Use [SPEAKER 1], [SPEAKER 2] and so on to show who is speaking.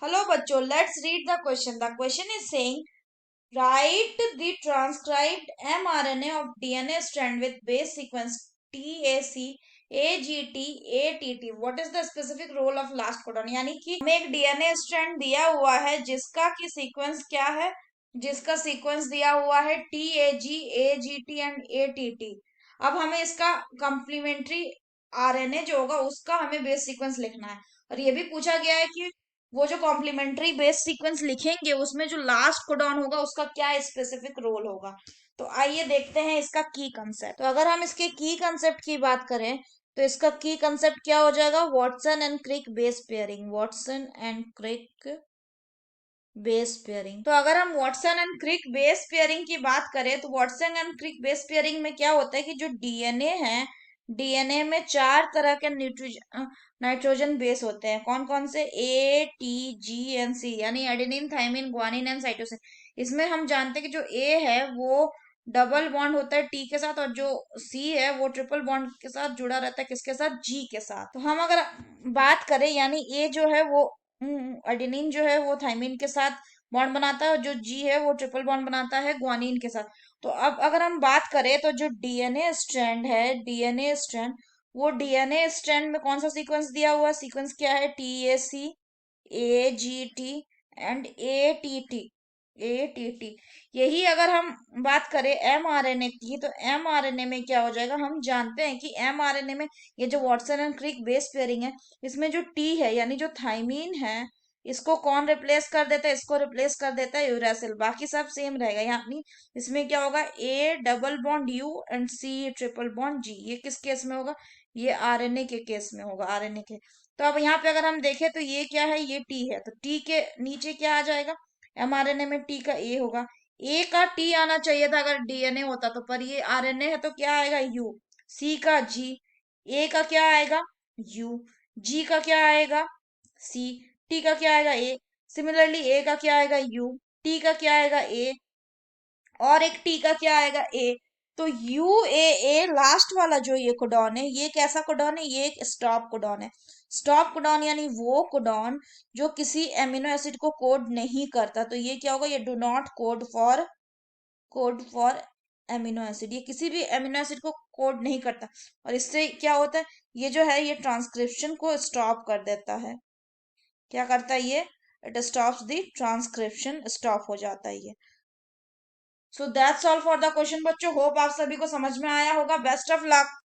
[SPEAKER 1] Hello बच्चों, let's read the question. The question is saying write the transcribed mRNA of DNA strand with base sequence TAC, AGT, ATT. What is the specific role of last codon? यानी कि हमें एक DNA strand दिया हुआ है जिसका की sequence क्या है, जिसका सीक्वेंस दिया हुआ है TAG, AGT एंड ATT. अब हमें इसका कॉम्प्लीमेंट्री आरएनए जो होगा उसका हमें बेस सीक्वेंस लिखना है. और ये भी पूछा गया है कि वो जो कॉम्प्लीमेंट्री बेस सीक्वेंस लिखेंगे उसमें जो लास्ट कोडॉन होगा उसका क्या स्पेसिफिक रोल होगा. तो आइए देखते हैं इसका की कंसेप्ट. तो अगर हम इसके की कंसेप्ट की बात करें तो इसका की कंसेप्ट क्या हो जाएगा, Watson and Crick base pairing. Watson and Crick base pairing. तो अगर हम Watson and Crick base pairing की बात करें तो Watson and Crick base pairing में क्या होता है कि जो डीएनए है, डीएनए में 4 तरह के नाइट्रोजन बेस होते हैं. कौन कौन से? ए, टी, जी एंड सी, यानी adenine, thymine, guanine and cytosine. इसमें हम जानते हैं कि जो ए है वो डबल बॉन्ड होता है टी के साथ, और जो सी है वो ट्रिपल बॉन्ड के साथ जुड़ा रहता है. किसके साथ? जी के साथ. तो हम अगर बात करें, यानी ए जो है वो एडेनिन जो है वो थाइमिन के साथ बॉन्ड बनाता है, और जो जी है वो ट्रिपल बॉन्ड बनाता है ग्वानिन के साथ. तो अब अगर हम बात करें तो जो डीएनए स्ट्रैंड है, डीएनए स्ट्रैंड, वो डीएनए स्ट्रैंड में कौन सा सीक्वेंस दिया हुआ है? सीक्वेंस क्या है? TAC, AGT and ATT. ATT. यही अगर हम बात करें एमआरएनए की तो एमआरएनए में क्या हो जाएगा, हम जानते हैं कि एमआरएनए में ये जो Watson and Crick base pairing है इसमें जो टी है यानी जो थाइमीन है इसको कौन रिप्लेस कर देता है? इसको रिप्लेस कर देता है यूरासिल. बाकी सब सेम रहेगा. यानी इसमें क्या होगा? A double bond U and C triple bond G. ये किस केस में होगा? ये आरएनए के केस में होगा, आरएनए के. तो अब यहाँ पे अगर हम देखें तो ये क्या है? ये टी है. तो टी के नीचे क्या आ जाएगा? एमआरएनए में टी का ए होगा. ए का टी आना चाहिए था अगर डीएनए होता तो, पर ये आरएनए है तो क्या आएगा? यू. सी का जी. ए का क्या आएगा? यू. जी का क्या आएगा? सी. टी का क्या आएगा? ए. सिमिलरली ए का क्या आएगा? यू. टी का क्या आएगा? ए. और एक टी का क्या आएगा? ए. तो यू ए ए लास्ट वाला जो ये कोडॉन है, ये कैसा कोडॉन है? ये एक स्टॉप कोडॉन है. स्टॉप कोडॉन यानी वो कोडॉन जो किसी एमिनो एसिड को कोड नहीं करता. तो ये क्या होगा? ये do not code for amino acid. ये किसी भी एमिनो एसिड को कोड नहीं करता. और इससे क्या होता है? ये जो है ये ट्रांसक्रिप्शन को स्टॉप कर देता है. क्या करता है ये? It stops the transcription. Stop हो जाता है ये. So that's all for the question बच्चों. होप आप सभी को समझ में आया होगा. Best of luck.